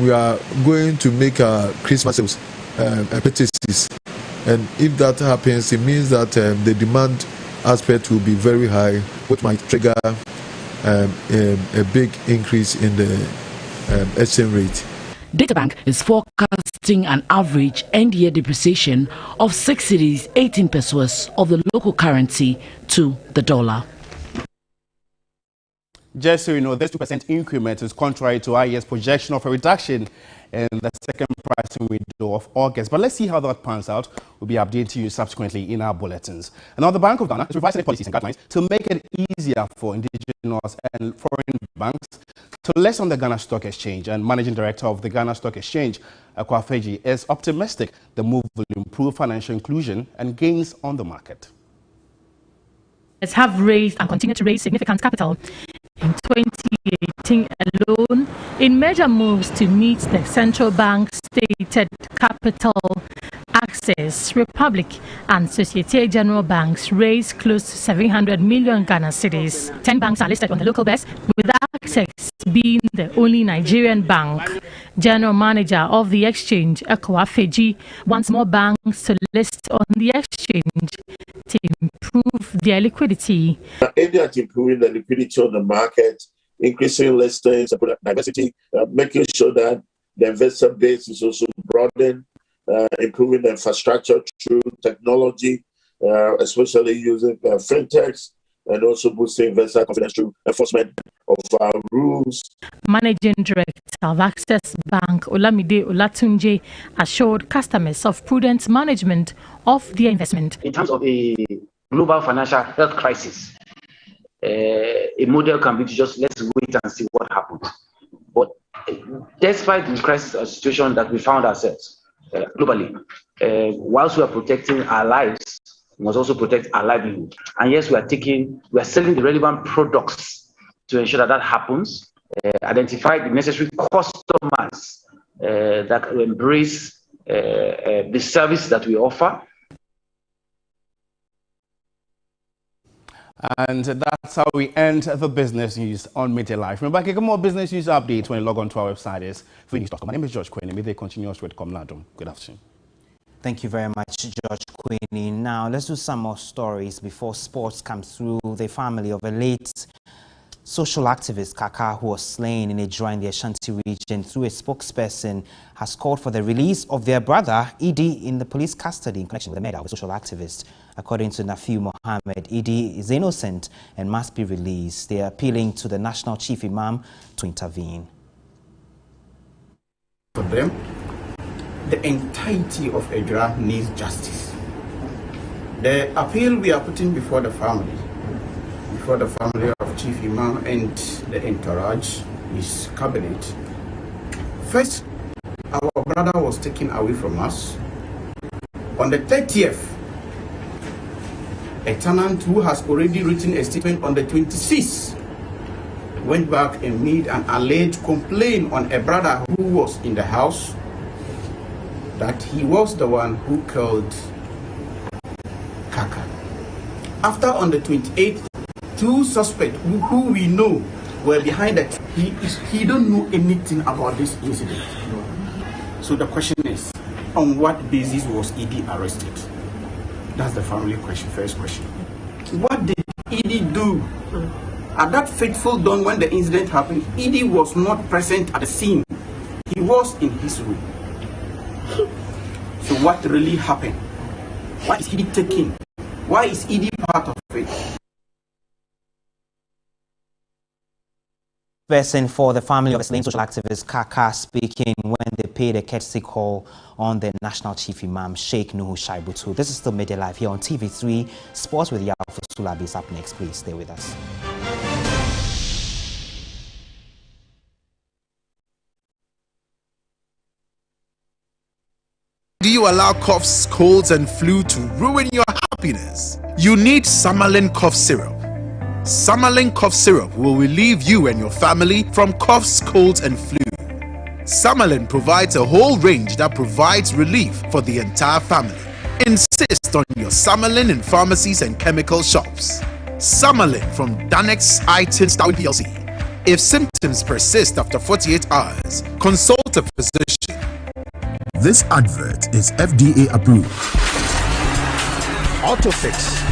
we are going to make our Christmas sales purchases. And if that happens, it means that the demand aspect will be very high, which might trigger a big increase in the exchange rate. Databank is forecasting an average end-year depreciation of 6 cedis, 18 pesos of the local currency to the dollar. Just so you know, this 2% increment is contrary to IES projection of a reduction in the second pricing window of August. But let's see how that pans out. We'll be updating you subsequently in our bulletins. And now the Bank of Ghana is revising its policies and guidelines to make it easier for indigenous and foreign banks to list on the Ghana Stock Exchange. And Managing Director of the Ghana Stock Exchange, Akwafeji, is optimistic the move will improve financial inclusion and gains on the market. Have raised and continue to raise significant capital in 2018 alone in major moves to meet the central bank's stated capital access. Republic and Societe General banks raised close to 700 million Ghana cedis. 10 banks are listed on the local best, with Access being the only Nigerian bank. General Manager of the exchange, Akwafeji, wants more banks to list on the exchange to improve their liquidity. Aiming at improving the liquidity on the market, increasing listings, diversity, making sure that the investor base is also broadened, improving the infrastructure through technology, especially using fintechs, and also boosting investor confidence through enforcement of rules. Managing Director of Access Bank, Olamide Olatunji, assured customers of prudent management of their investment. In terms of a global financial health crisis, a model can be to just let's wait and see what happens. But despite the crisis situation that we found ourselves globally, whilst we are protecting our lives, we must also protect our livelihood. And yes, we are selling the relevant products to ensure that that happens. Identify the necessary customers that will embrace the service that we offer. And that's how we end the business news on Midday Live. Remember, get more business news updates when you log on to our website. It's freenews.com. My name is George Quinn. Midday continues with Communal. Good afternoon. Thank you very much, George Queenie. Now, let's do some more stories before sports comes through. The family of a late social activist, Kaka, who was slain in a draw in the Ashanti region, through a spokesperson, has called for the release of their brother, Idi, in the police custody in connection with the murder of a social activist. According to Nafiu Mohammed, Idi is innocent and must be released. They are appealing to the National Chief Imam to intervene. For them, the entirety of Edra needs justice. The appeal we are putting before the family of Chief Imam and the entourage, his cabinet. First, our brother was taken away from us. On the 30th, a tenant who has already written a statement on the 26th went back and made an alleged complaint on a brother who was in the house that he was the one who killed Kaka. After on the 28th, two suspects who we know were behind it. He don't know anything about this incident. So the question is, on what basis was Edie arrested? That's the family question, first question. What did Edie do? At that fateful dawn when the incident happened, Edie was not present at the scene. He was in his room. So what really happened? Why is Edie taken? Why is Edie part of it? Person for the family of a slain social activist Kaka speaking when they paid a courtesy call on the National Chief Imam Sheikh Nuhu Shaibutu. This is still Midday Live here on TV3. Sports with Yafo Sulabi is up next. Please stay with us. Do you allow coughs, colds and flu to ruin your happiness? You need Summerlin cough syrup. Summerlin cough syrup will relieve you and your family from coughs, colds and flu. Summerlin provides a whole range that provides relief for the entire family. Insist on your Summerlin in pharmacies and chemical shops. Summerlin from Danex Itin Darwin PLC. If symptoms persist after 48 hours, consult a physician. This advert is FDA approved. Autofix.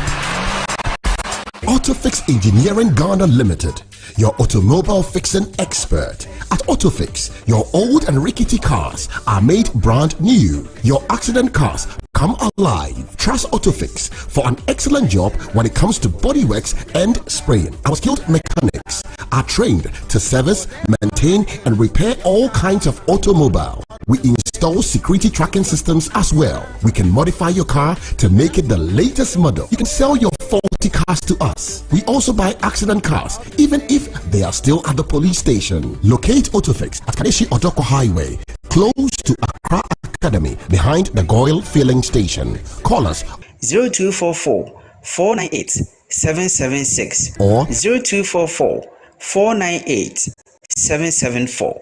Autofix Engineering Ghana Limited, your automobile fixing expert. At Autofix, your old and rickety cars are made brand new. Your accident cars come alive. Trust Autofix for an excellent job when it comes to bodyworks and spraying. Our skilled mechanics are trained to service, maintain and repair all kinds of automobile. We install security tracking systems as well. We can modify your car to make it the latest model. You can sell your faulty cars to us. We also buy accident cars even if they are still at the police station. Locate Autofix at Kadeshi Odoko Highway, close to Accra Academy, behind the Goyle Filling Station. Call us 0244 498 776 or 0244 498 774.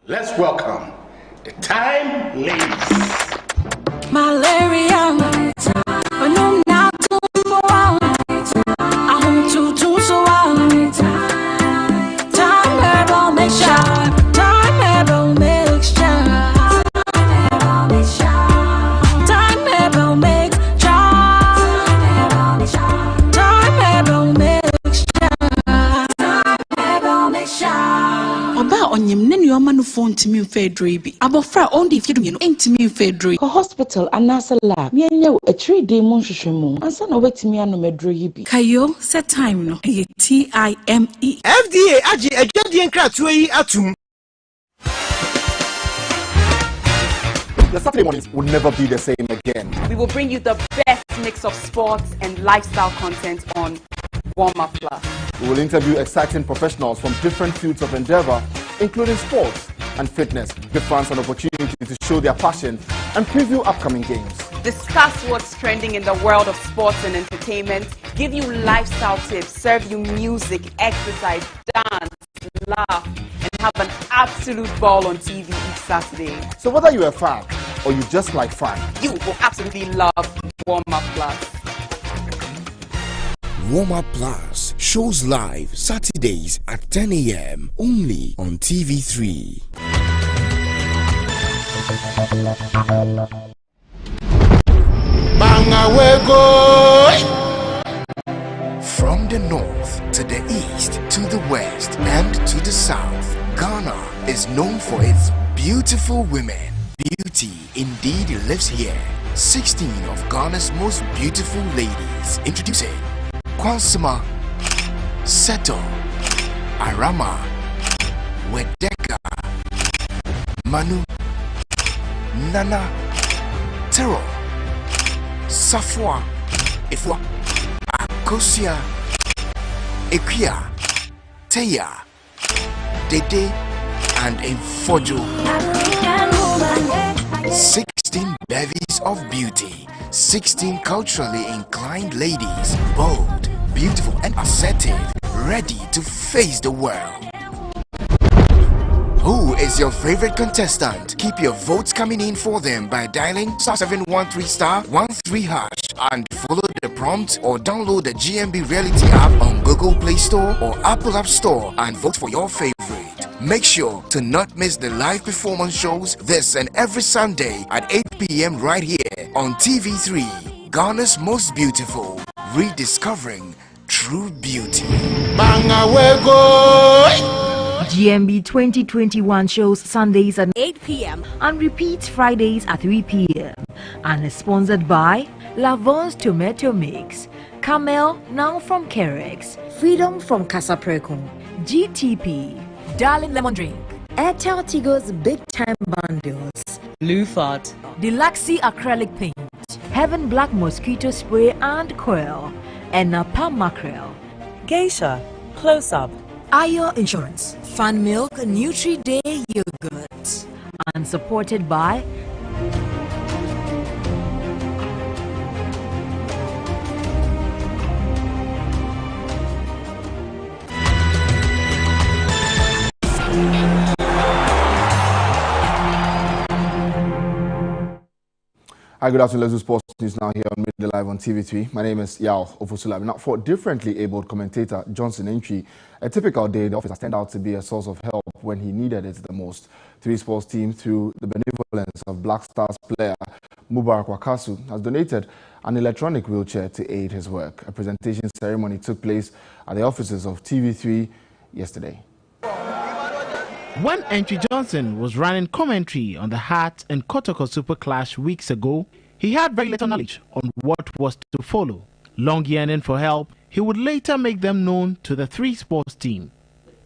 Let's welcome the time ladies. Malaria, phone to me Fedri. Abofra only if you do ain't me Fedri. Hospital anasa lab. Me and a 3-day monshushimu. And son wait me and medroibi. Kayo set time no. TIME. FDA aji a jadian kratui atum. The Saturday mornings will never be the same again. We will bring you the best mix of sports and lifestyle content on Warm-Up Plus. We will interview exciting professionals from different fields of endeavor, including sports and fitness. Give fans an opportunity to show their passion and preview upcoming games. Discuss what's trending in the world of sports and entertainment, give you lifestyle tips, serve you music, exercise, dance, laugh, and have an absolute ball on TV each Saturday. So whether you're a fan or you just like fun, you will absolutely love Warm-Up Plus. Warm-Up Plus shows live Saturdays at 10 a.m. only on TV3. From the north to the east to the west and to the south, Ghana is known for its beautiful women. Beauty indeed lives here. 16 of Ghana's most beautiful ladies. Introducing Kwansima, Seto, Arama, Wedeka, Manu, Nana, Tero, Safwa, Ifwa, Akosia, Ekia, Teya, Dede, and Infojo. 16 bevies of beauty, 16 culturally inclined ladies, bold, beautiful, and assertive, ready to face the world. Who is your favorite contestant? Keep your votes coming in for them by dialing *713*13# and follow the prompt or download the GMB Reality app on Google Play Store or Apple App Store and vote for your favorite. Make sure to not miss the live performance shows this and every Sunday at 8 p.m. right here on TV3, Ghana's most beautiful, rediscovering true beauty. GMB 2021 shows Sundays at 8 p.m. and repeats Fridays at 3 p.m. and is sponsored by Lavon's Tomato Mix, Camel now from Kerex, Freedom from Casaprecum, GTP, Darling Lemon Drink, Airtel Tigo's Big Time Bundles, Lufat, Deluxy Acrylic Paint, Heaven Black Mosquito Spray and Coil, and Napa Mackerel, Geisha, Close Up, Ayo Insurance, Fun Milk, Nutri Day Yogurt, and supported by Hi, good afternoon. Let's do sports news now here on MIDDAY Live on TV3. My name is Yao Ofusulabi. Now, for differently abled commentator Johnson Entry, a typical day in the office has turned out to be a source of help when he needed it the most. 3 Sports team, through the benevolence of Black Stars player Mubarak Wakasu, has donated an electronic wheelchair to aid his work. A presentation ceremony took place at the offices of TV3 yesterday. When Entry Johnson was running commentary on the Heart and Kotoko Super Clash weeks ago, he had very little knowledge on what was to follow. Long yearning for help, he would later make them known to the 3 Sports team.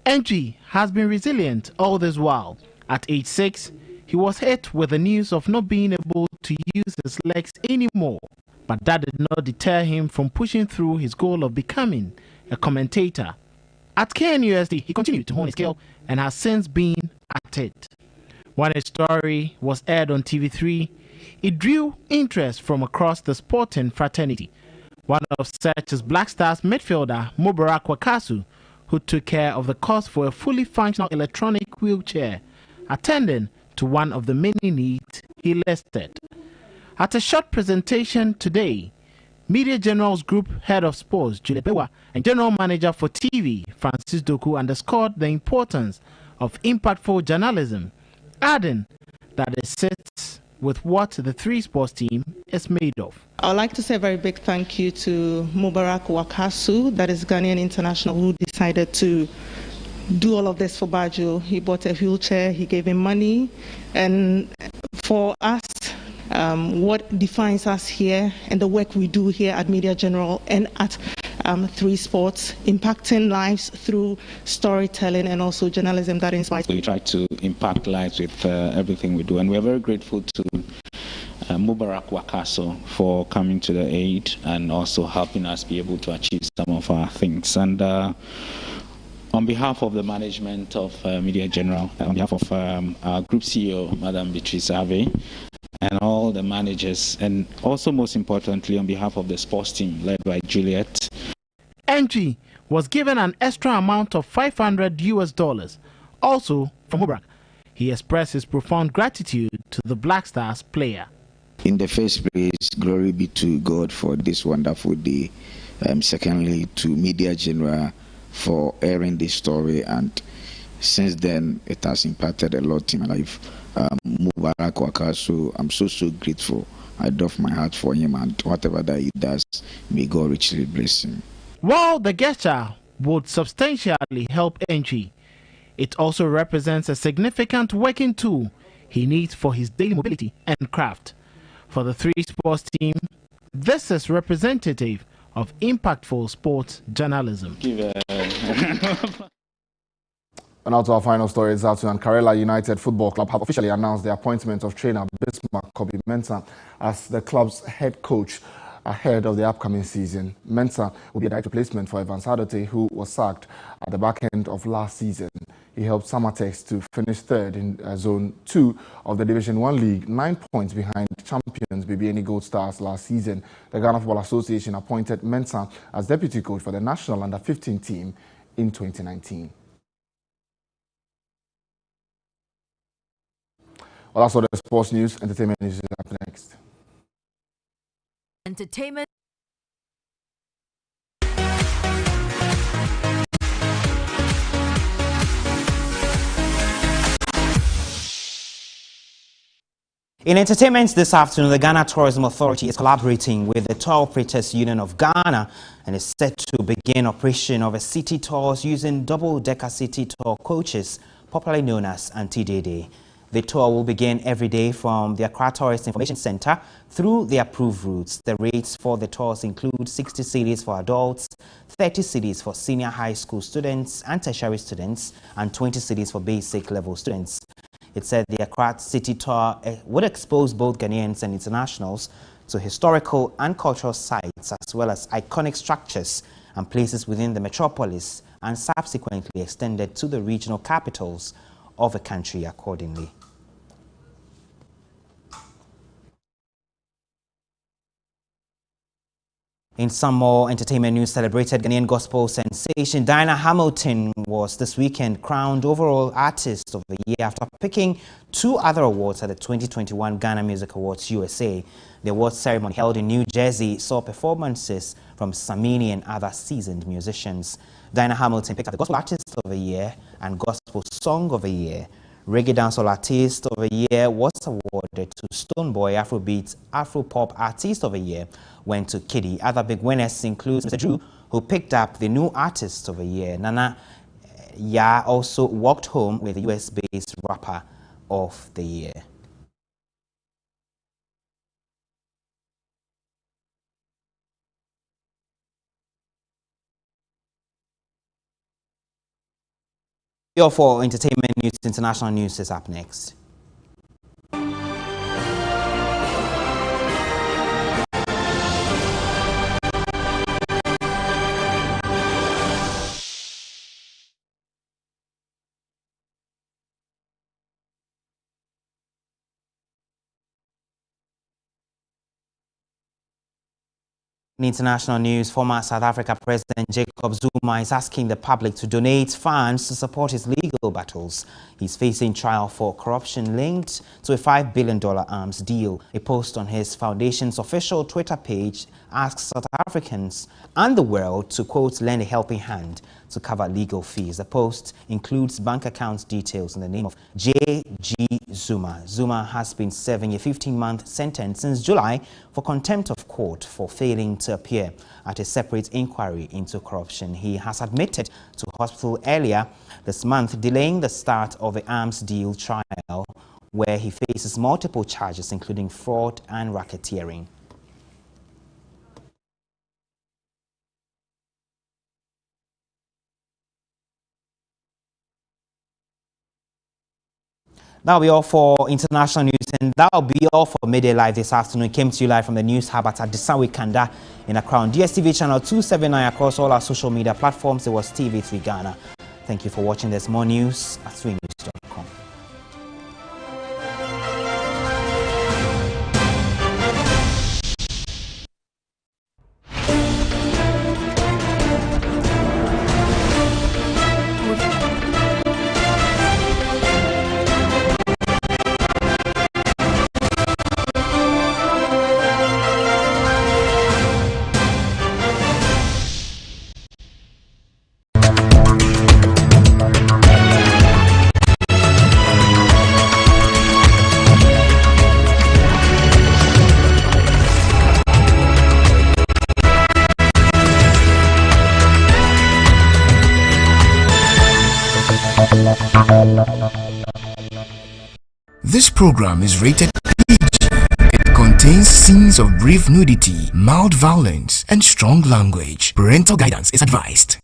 Entry has been resilient all this while. At age 6, he was hit with the news of not being able to use his legs anymore. But that did not deter him from pushing through his goal of becoming a commentator. At KNUST, he continued to hone his skill and has since been at it. When his story was aired on TV3, it drew interest from across the sporting fraternity. One of such is Black Stars midfielder Mubarak Wakasu, who took care of the cost for a fully functional electronic wheelchair, attending to one of the many needs he listed. At a short presentation today, Media General's Group Head of Sports, Julie Bewa, and General Manager for TV, Francis Doku, underscored the importance of impactful journalism, adding that it sits with what the 3 Sports team is made of. I would like to say a very big thank you to Mubarak Wakasu, that is Ghanaian international, who decided to do all of this for Bajo. He bought a wheelchair, he gave him money, and for us, what defines us here and the work we do here at Media General and at 3 Sports, impacting lives through storytelling and also journalism that inspires. We try to impact lives with everything we do, and we're very grateful to Mubarak Wakaso for coming to the aid and also helping us be able to achieve some of our things. And on behalf of the management of Media General, on behalf of our Group CEO, Madam Beatrice Ave, and all the managers, and also most importantly on behalf of the sports team led by Juliet. Entry was given an extra amount of $500 also from Mubarak. He expressed his profound gratitude to the Black Stars player. In the first place, glory be to God for this wonderful day. Secondly, to Media General for airing this story, and since then it has impacted a lot in my life. Mubarak Wakasu, I'm so grateful. I doff my heart for him, and whatever that he does, may God richly bless him. While the gesture would substantially help Entry, it also represents a significant working tool he needs for his daily mobility and craft. For the 3 Sports team, this is representative of impactful sports journalism. And now to our final story this afternoon. Karela United Football Club have officially announced the appointment of trainer Bismarck Kobe-Mensah as the club's head coach ahead of the upcoming season. Mensah will be a direct replacement for Evans Adote, who was sacked at the back end of last season. He helped Samatex to finish third in Zone 2 of the Division 1 League, 9 points behind champions BBNE Gold Stars last season. The Ghana Football Association appointed Mensah as deputy coach for the national under-15 team in 2019. Well, that's all the sports news. Entertainment news is up next. Entertainment. In entertainment this afternoon, the Ghana Tourism Authority is collaborating with the Tour Operators Union of Ghana and is set to begin operation of a city tours using double-decker city tour coaches, popularly known as Anti-Day. The tour will begin every day from the Accra Tourist Information Center through the approved routes. The rates for the tours include 60 cedis for adults, 30 cedis for senior high school students and tertiary students, and 20 cedis for basic level students. It said the Accra City Tour would expose both Ghanaians and internationals to historical and cultural sites as well as iconic structures and places within the metropolis, and subsequently extended to the regional capitals of the country accordingly. In some more entertainment news, celebrated Ghanaian gospel sensation Diana Hamilton was this weekend crowned overall artist of the year after picking 2 other awards at the 2021 Ghana Music Awards USA. The awards ceremony held in New Jersey saw performances from Samini and other seasoned musicians. Diana Hamilton picked up the Gospel Artist of the Year and Gospel Song of the Year. Reggae Dancehall Artist of the Year was awarded to Stoneboy. Afrobeat Afropop Artist of the Year went to Kiddy. Other big winners include Mr. Drew, who picked up the New Artist of the Year. Nana Ya also walked home with the US-based Rapper of the Year. For entertainment news, international news is up next. In international news, former South Africa President Jacob Zuma is asking the public to donate funds to support his legal battles. He's facing trial for corruption linked to a $5 billion arms deal. A post on his foundation's official Twitter page asks South Africans and the world to, quote, lend a helping hand to cover legal fees. The post includes bank account details in the name of J.G. Zuma. Zuma has been serving a 15-month sentence since July for contempt of court for failing to appear at a separate inquiry into corruption. He has admitted to hospital earlier this month, delaying the start of the arms deal trial, where he faces multiple charges, including fraud and racketeering. That'll be all for international news, and that'll be all for Midday Live this afternoon. It came to you live from the news hub at Adisawe Kanda in Accra on DSTV channel 279 across all our social media platforms. It was TV3 Ghana. Thank you for watching. There's more news at 3news.com. This program is rated PG. It contains scenes of brief nudity, mild violence, and strong language. Parental guidance is advised.